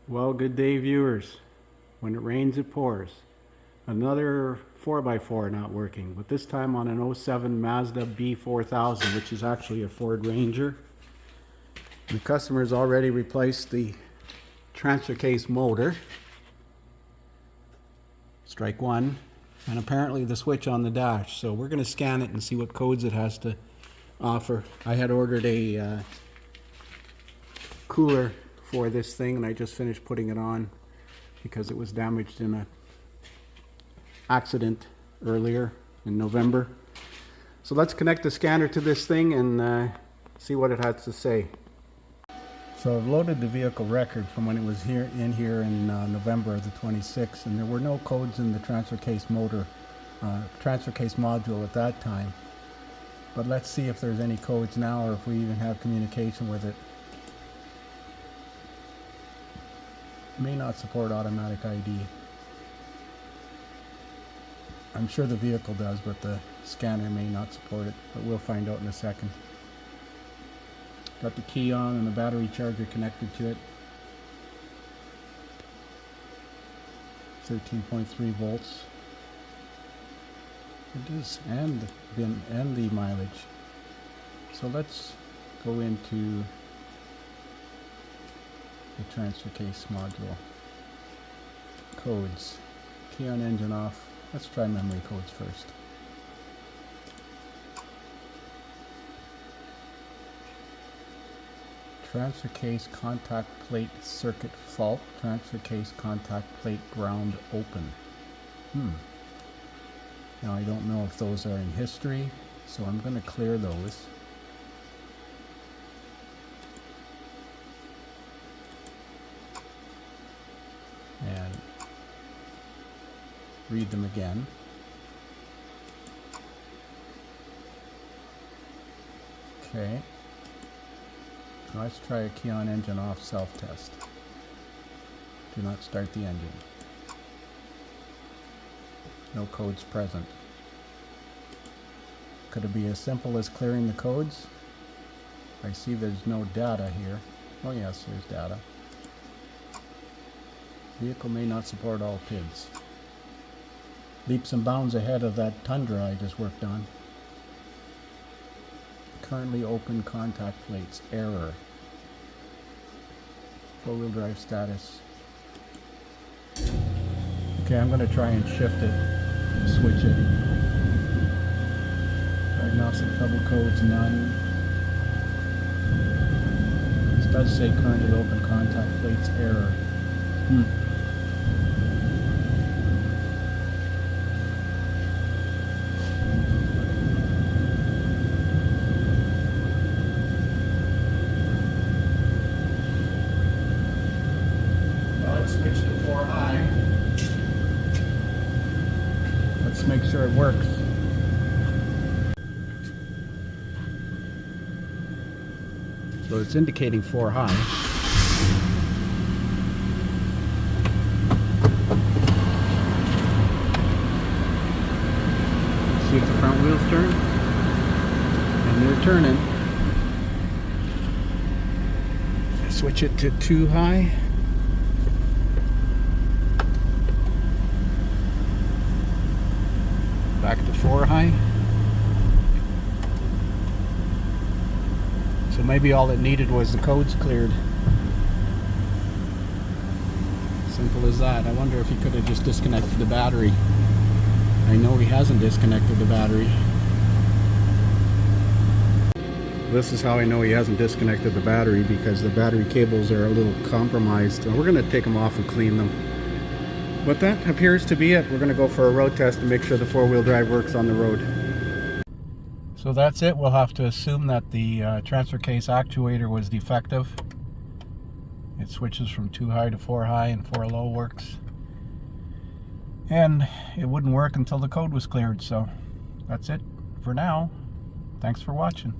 Well, good day, viewers. When it rains, it pours. Another 4x4 not working, but this time on an '07 Mazda B4000, which is actually a Ford Ranger. The customer's already replaced the transfer case motor. Strike one. And apparently the switch on the dash. So we're going to scan it and see what codes it has to offer. I had ordered a cooler for this thing, and I just finished putting it on because it was damaged in an accident earlier in November. So let's connect the scanner to this thing and see what it has to say. So I've loaded the vehicle record from when it was here in November of the 26th, and there were no codes in the transfer case motor, transfer case module at that time. But let's see if there's any codes now, or if we even have communication with it. May not support automatic ID. I'm sure the vehicle does, but the scanner may not support it, but we'll find out in a second. Got the key on and the battery charger connected to it. 13.3 volts. It is, and the mileage. So let's go into the transfer case module. Codes. Key on, engine off. Let's try memory codes first. Transfer case contact plate circuit fault. Transfer case contact plate ground open. Now I don't know if those are in history, so I'm going to clear those. And read them again. Okay. Let's try a key on, engine off self-test. Do not start the engine. No codes present. Could it be as simple as clearing the codes? I see there's no data here. Oh yes, there's data. Vehicle may not support all PIDs. Leaps and bounds ahead of that Tundra I just worked on. Currently open contact plates. Error. Four-wheel drive status. Okay, I'm going to try and shift it. Switch it. Diagnostic trouble codes, none. This does say currently open contact plates. Error. Switch to 4 high. Let's make sure it works. So it's indicating 4 high. See if the front wheels turn. And they're turning. Switch it to 2 high. Back to 4 high. So maybe all it needed was the codes cleared. Simple as that. I wonder if he could have just disconnected the battery. I know he hasn't disconnected the battery. This is how I know he hasn't disconnected the battery, because the battery cables are a little compromised. We're going to take them off and clean them. But that appears to be it. We're going to go for a road test to make sure the four-wheel drive works on the road. So that's it. We'll have to assume that the transfer case actuator was defective. It switches from 2 high to 4 high, and 4 low works. And it wouldn't work until the code was cleared. So that's it for now. Thanks for watching.